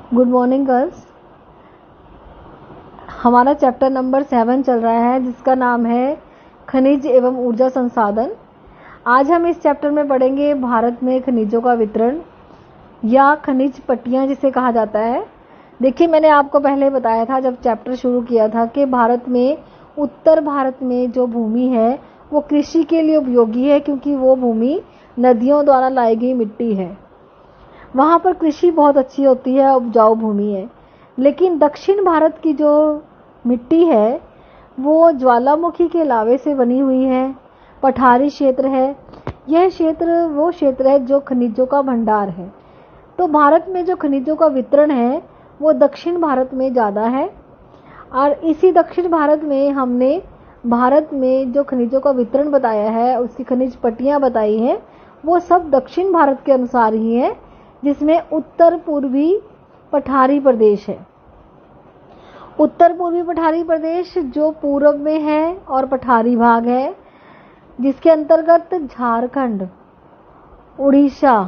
Good morning girls. हमारा chapter number 7 चल रहा है जिसका नाम है खनिज एवं ऊर्जा संसाधन। आज हम इस चैप्टर में पढ़ेंगे भारत में खनिजों का वितरण या खनिज पट्टियां जिसे कहा जाता है। देखिए, मैंने आपको पहले बताया था जब चैप्टर शुरू किया था कि भारत में उत्तर भारत में जो भूमि है वो कृषि के लिए उपयोगी है, क्योंकि वो भूमि नदियों द्वारा लाई गई मिट्टी है। वहाँ पर कृषि बहुत अच्छी होती है, उपजाऊ भूमि है। लेकिन दक्षिण भारत की जो मिट्टी है वो ज्वालामुखी के लावे से बनी हुई है, पठारी क्षेत्र है। यह क्षेत्र वो क्षेत्र है जो खनिजों का भंडार है। तो भारत में जो खनिजों का वितरण है वो दक्षिण भारत में ज़्यादा है, और इसी दक्षिण भारत में हमने भारत में जो खनिजों का वितरण बताया है, उसकी खनिज पट्टियाँ बताई हैं, वो सब दक्षिण भारत के अनुसार ही है, जिसमें उत्तर पूर्वी पठारी प्रदेश है। उत्तर पूर्वी पठारी प्रदेश जो पूर्व में है और पठारी भाग है, जिसके अंतर्गत झारखंड, उड़ीसा,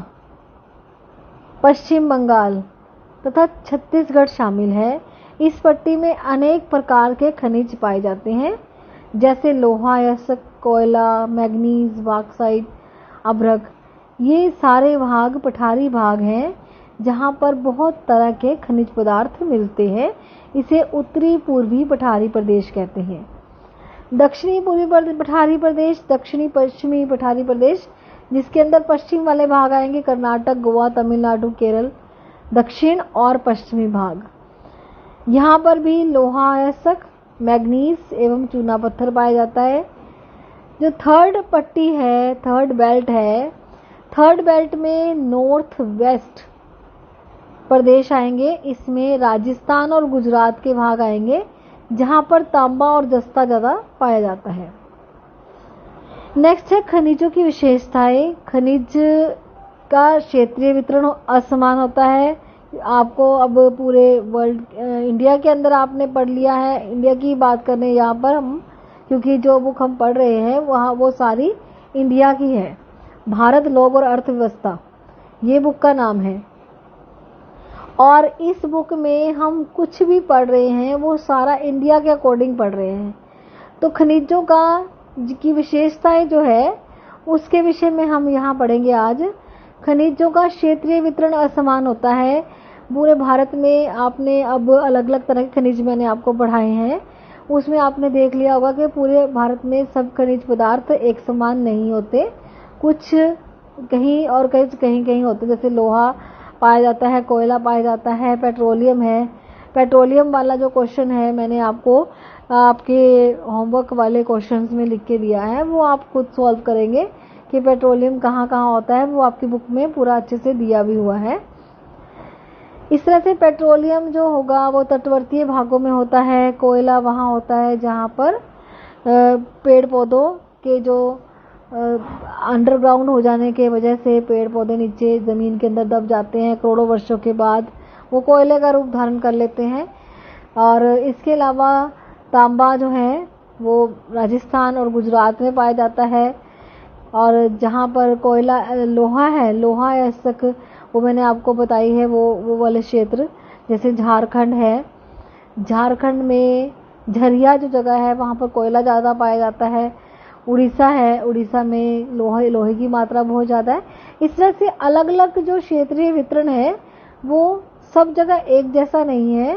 पश्चिम बंगाल तथा छत्तीसगढ़ शामिल है। इस पट्टी में अनेक प्रकार के खनिज पाए जाते हैं, जैसे लोहा, यस्क, कोयला, मैग्नीज, बॉक्साइट, अभ्रक। ये सारे भाग पठारी भाग हैं जहाँ पर बहुत तरह के खनिज पदार्थ मिलते हैं। इसे उत्तरी पूर्वी पठारी प्रदेश कहते हैं। दक्षिणी पूर्वी पठारी प्रदेश, दक्षिणी पश्चिमी पठारी प्रदेश, जिसके अंदर पश्चिम वाले भाग आएंगे कर्नाटक, गोवा, तमिलनाडु, केरल, दक्षिण और पश्चिमी भाग। यहाँ पर भी लोहा, यस्क, मैग्नीज एवं चूना पत्थर पाया जाता है। जो थर्ड पट्टी है, थर्ड बेल्ट है, थर्ड बेल्ट में नॉर्थ वेस्ट प्रदेश आएंगे। इसमें राजस्थान और गुजरात के भाग आएंगे, जहां पर तांबा और जस्ता ज़्यादा पाया जाता है। नेक्स्ट है खनिजों की विशेषताएं। खनिज का क्षेत्रीय वितरण असमान होता है। आपको अब पूरे वर्ल्ड इंडिया के अंदर आपने पढ़ लिया है। इंडिया की बात करने यहाँ पर हम, क्योंकि जो बुक हम पढ़ रहे हैं वहाँ वो सारी इंडिया की है। भारत, लोग और अर्थव्यवस्था, ये बुक का नाम है। और इस बुक में हम कुछ भी पढ़ रहे हैं वो सारा इंडिया के अकॉर्डिंग पढ़ रहे हैं। तो खनिजों की विशेषताएं जो है उसके विषय में हम यहाँ पढ़ेंगे आज। खनिजों का क्षेत्रीय वितरण असमान होता है। पूरे भारत में आपने अब अलग अलग तरह के खनिज मैंने आपको पढ़ाए हैं, उसमें आपने देख लिया होगा कि पूरे भारत में सब खनिज पदार्थ एक समान नहीं होते। कुछ कहीं और कहीं होते, जैसे लोहा पाया जाता है, कोयला पाया जाता है, पेट्रोलियम है। पेट्रोलियम वाला जो क्वेश्चन है मैंने आपको आपके होमवर्क वाले क्वेश्चंस में लिख के दिया है, वो आप खुद सॉल्व करेंगे कि पेट्रोलियम कहाँ कहाँ होता है। वो आपकी बुक में पूरा अच्छे से दिया भी हुआ है। इस तरह से पेट्रोलियम जो होगा वो तटवर्तीय भागों में होता है। कोयला वहाँ होता है जहाँ पर पेड़ पौधों के जो अंडरग्राउंड हो जाने के वजह से पेड़ पौधे नीचे ज़मीन के अंदर दब जाते हैं, करोड़ों वर्षों के बाद वो कोयले का रूप धारण कर लेते हैं। और इसके अलावा तांबा जो है वो राजस्थान और गुजरात में पाया जाता है। और जहाँ पर कोयला लोहा है, लोहा या यस्क, वो मैंने आपको बताई है वो वाले क्षेत्र, जैसे झारखंड है। झारखंड में झरिया जो जगह है वहाँ पर कोयला ज़्यादा पाया जाता है। उड़ीसा है, उड़ीसा में लोहे की मात्रा बहुत ज़्यादा है। इस तरह से अलग अलग जो क्षेत्रीय वितरण है वो सब जगह एक जैसा नहीं है।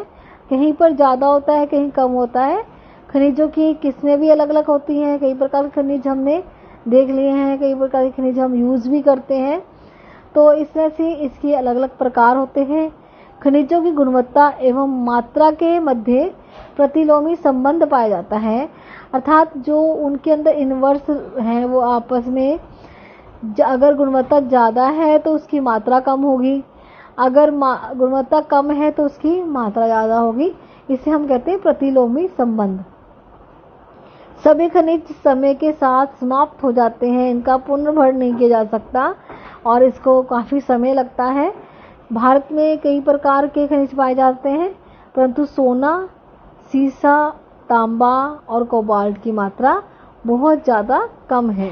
कहीं पर ज़्यादा होता है, कहीं कम होता है। खनिजों की किस्में भी अलग अलग होती हैं। कई प्रकार के खनिज हमने देख लिए हैं, कई प्रकार के खनिज हम यूज़ भी करते हैं। तो इस तरह से इसके अलग अलग प्रकार होते हैं। खनिजों की गुणवत्ता एवं मात्रा के मध्य प्रतिलोमी संबंध पाया जाता है, अर्थात जो उनके अंदर इनवर्स हैं वो आपस में, अगर गुणवत्ता ज़्यादा है तो उसकी मात्रा कम होगी, अगर गुणवत्ता कम है तो उसकी मात्रा ज़्यादा होगी। इसे हम कहते हैं प्रतिलोमी संबंध। सभी खनिज समय के साथ समाप्त हो जाते हैं, इनका पुनर्भरण नहीं किया जा सकता और इसको काफ़ी समय लगता है। भारत में कई प्रकार के खनिज पाए जाते हैं, परंतु सोना, सीसा, तांबा और कोबाल्ट की मात्रा बहुत ज़्यादा कम है।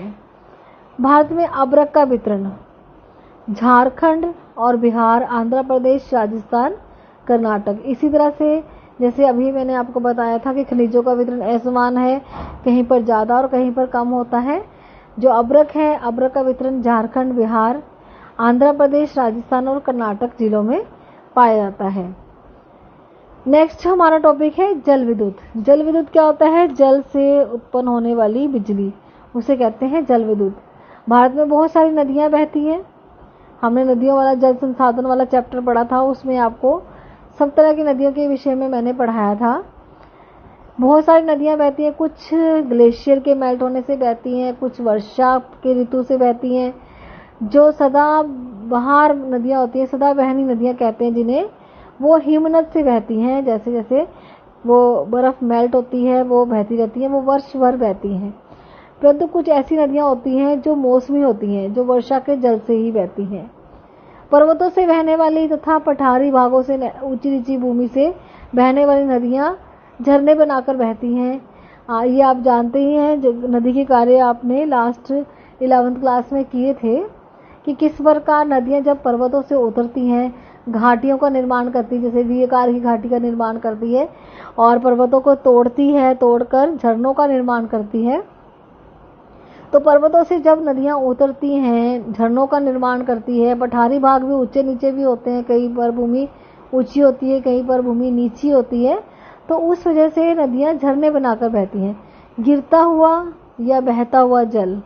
भारत में अभ्रक का वितरण झारखंड और बिहार, आंध्र प्रदेश, राजस्थान, कर्नाटक। इसी तरह से जैसे अभी मैंने आपको बताया था कि खनिजों का वितरण असमान है, कहीं पर ज़्यादा और कहीं पर कम होता है। जो अब्रक है, अब्रक का वितरण झारखंड, बिहार, आंध्र प्रदेश, राजस्थान और कर्नाटक जिलों में पाया जाता है। नेक्स्ट हमारा टॉपिक है जल विद्युत। जल विद्युत क्या होता है? जल से उत्पन्न होने वाली बिजली, उसे कहते हैं जल विद्युत। भारत में बहुत सारी नदियां बहती हैं। हमने नदियों वाला जल संसाधन वाला चैप्टर पढ़ा था, उसमें आपको सब तरह की नदियों के विषय में मैंने पढ़ाया था। बहुत सारी नदियां बहती हैं, कुछ ग्लेशियर के मेल्ट होने से बहती हैं, कुछ वर्षा के ऋतु से बहती हैं। जो सदा बहार नदियां होती हैं, सदा बहनी नदियां कहते हैं जिन्हें, वो हिमनद से बहती हैं। जैसे जैसे वो बर्फ मेल्ट होती है वो बहती रहती है, वो वर्ष भर बहती हैं। परंतु कुछ ऐसी नदियां होती हैं जो मौसमी होती हैं, जो वर्षा के जल से ही बहती हैं। पर्वतों से बहने वाली तथा पठारी भागों से ऊंची नीची भूमि से बहने वाली नदियां झरने बनाकर बहती हैं। ये आप जानते ही हैं, जो नदी के कार्य आपने लास्ट 11th क्लास में किए थे कि किस प्रकार नदियां जब पर्वतों से उतरती हैं घाटियों का निर्माण करती है, जैसे वीयकार की घाटी का निर्माण करती है, और पर्वतों को तोड़ती है, तोड़कर झरनों का निर्माण करती है। तो पर्वतों से जब नदियां उतरती हैं, झरनों का निर्माण करती है। पठारी भाग भी ऊंचे नीचे भी होते हैं, कहीं पर भूमि ऊंची होती है, कहीं पर भूमि नीची होती है, तो उस वजह से नदियां झरने बनाकर बहती हैं। गिरता हुआ या बहता हुआ जल,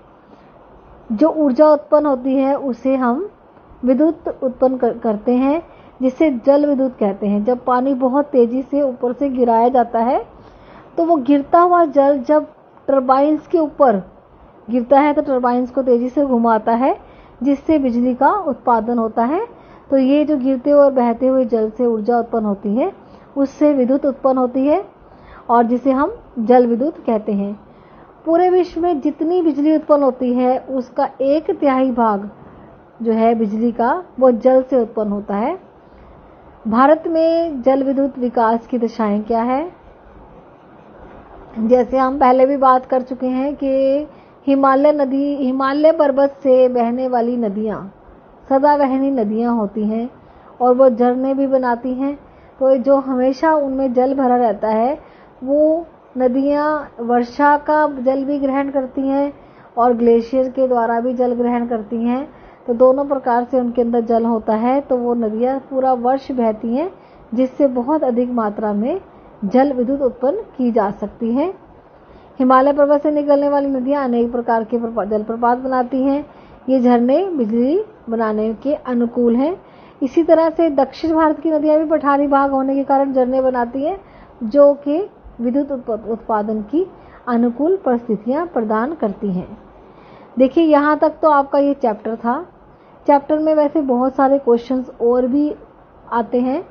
जो ऊर्जा उत्पन्न होती है उसे हम विद्युत उत्पन्न करते हैं, जिसे जल विद्युत कहते हैं। जब पानी बहुत तेजी से ऊपर से गिराया जाता है, तो वो गिरता हुआ जल जब टरबाइन्स के ऊपर गिरता है तो टरबाइन्स को तेजी से घुमाता है, जिससे बिजली का उत्पादन होता है। तो ये जो गिरते और बहते हुए जल से ऊर्जा उत्पन्न होती है, उससे विद्युत उत्पन्न होती है, और जिसे हम जल विद्युत कहते हैं। पूरे विश्व में जितनी बिजली उत्पन्न होती है उसका 1/3 भाग जो है बिजली का, वो जल से उत्पन्न होता है। भारत में जल विद्युत विकास की दिशाएं क्या है? जैसे हम पहले भी बात कर चुके हैं कि हिमालय पर्वत से बहने वाली नदियां सदाबहनी नदियां होती हैं और वो झरने भी बनाती हैं। तो जो हमेशा उनमें जल भरा रहता है, वो नदियां वर्षा का जल भी ग्रहण करती हैं और ग्लेशियर के द्वारा भी जल ग्रहण करती हैं। तो दोनों प्रकार से उनके अंदर जल होता है, तो वो नदियां पूरा वर्ष बहती हैं, जिससे बहुत अधिक मात्रा में जल विद्युत उत्पन्न की जा सकती है। हिमालय पर्वत से निकलने वाली नदियां अनेक प्रकार के जलप्रपात बनाती हैं। ये झरने बिजली बनाने के अनुकूल हैं। इसी तरह से दक्षिण भारत की नदियां भी पठारी भाग होने के कारण झरने बनाती हैं, जो कि विद्युत उत्पादन की अनुकूल परिस्थितियां प्रदान करती हैं। देखिए, यहाँ तक तो आपका ये चैप्टर था। चैप्टर में वैसे बहुत सारे क्वेश्चंस और भी आते हैं।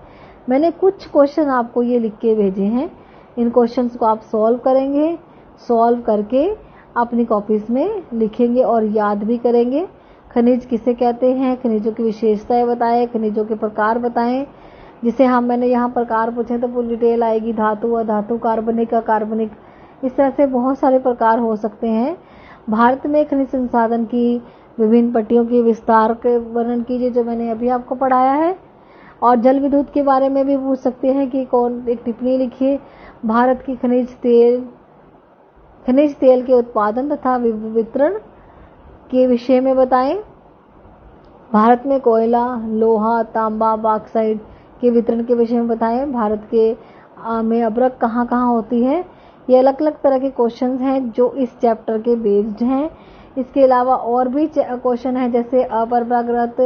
मैंने कुछ क्वेश्चन आपको ये लिख के भेजे हैं। इन क्वेश्चंस को आप सॉल्व करेंगे, सॉल्व करके अपनी कॉपीज में लिखेंगे और याद भी करेंगे। खनिज किसे कहते हैं, खनिजों की विशेषताएं बताएं, खनिजों के प्रकार बताएं। जिसे मैंने यहाँ प्रकार पूछे तो पूरी डिटेल आएगी। धातु, अधातु, कार्बनिक, अकार्बनिक, इस तरह से बहुत सारे प्रकार हो सकते हैं। भारत में खनिज संसाधन की विभिन्न पट्टियों की विस्तार के वर्णन कीजिए, जो मैंने अभी आपको पढ़ाया है। और जल विद्युत के बारे में भी पूछ सकते हैं कि कौन, एक टिप्पणी लिखिए। भारत की खनिज तेल के उत्पादन तथा वितरण के विषय में बताएं। भारत में कोयला, लोहा, तांबा, बॉक्साइट के वितरण के विषय में बताएं। भारत के में अब्रक कहाँ कहाँ होती है। ये अलग अलग तरह के क्वेश्चंस हैं जो इस चैप्टर के बेस्ड हैं। इसके अलावा और भी क्वेश्चन हैं, जैसे अपरंपरागत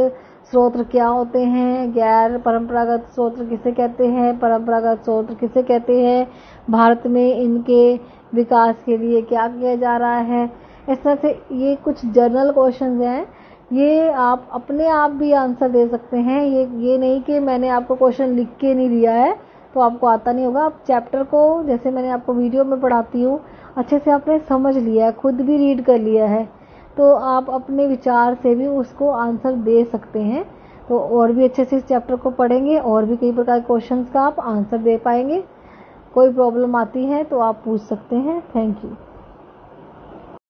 स्रोत क्या होते हैं, गैर परंपरागत स्रोत किसे कहते हैं, परंपरागत स्रोत किसे कहते हैं, भारत में इनके विकास के लिए क्या किया जा रहा है। इस तरह से ये कुछ जनरल क्वेश्चंस हैं। ये आप अपने आप भी आंसर दे सकते हैं। ये नहीं कि मैंने आपको क्वेश्चन लिख के नहीं दिया है तो आपको आता नहीं होगा। आप चैप्टर को, जैसे मैंने आपको वीडियो में पढ़ाती हूँ, अच्छे से आपने समझ लिया है, खुद भी रीड कर लिया है, तो आप अपने विचार से भी उसको आंसर दे सकते हैं। तो और भी अच्छे से इस चैप्टर को पढ़ेंगे और भी कई प्रकार के क्वेश्चंस का आप आंसर दे पाएंगे। कोई प्रॉब्लम आती है तो आप पूछ सकते हैं। Thank you.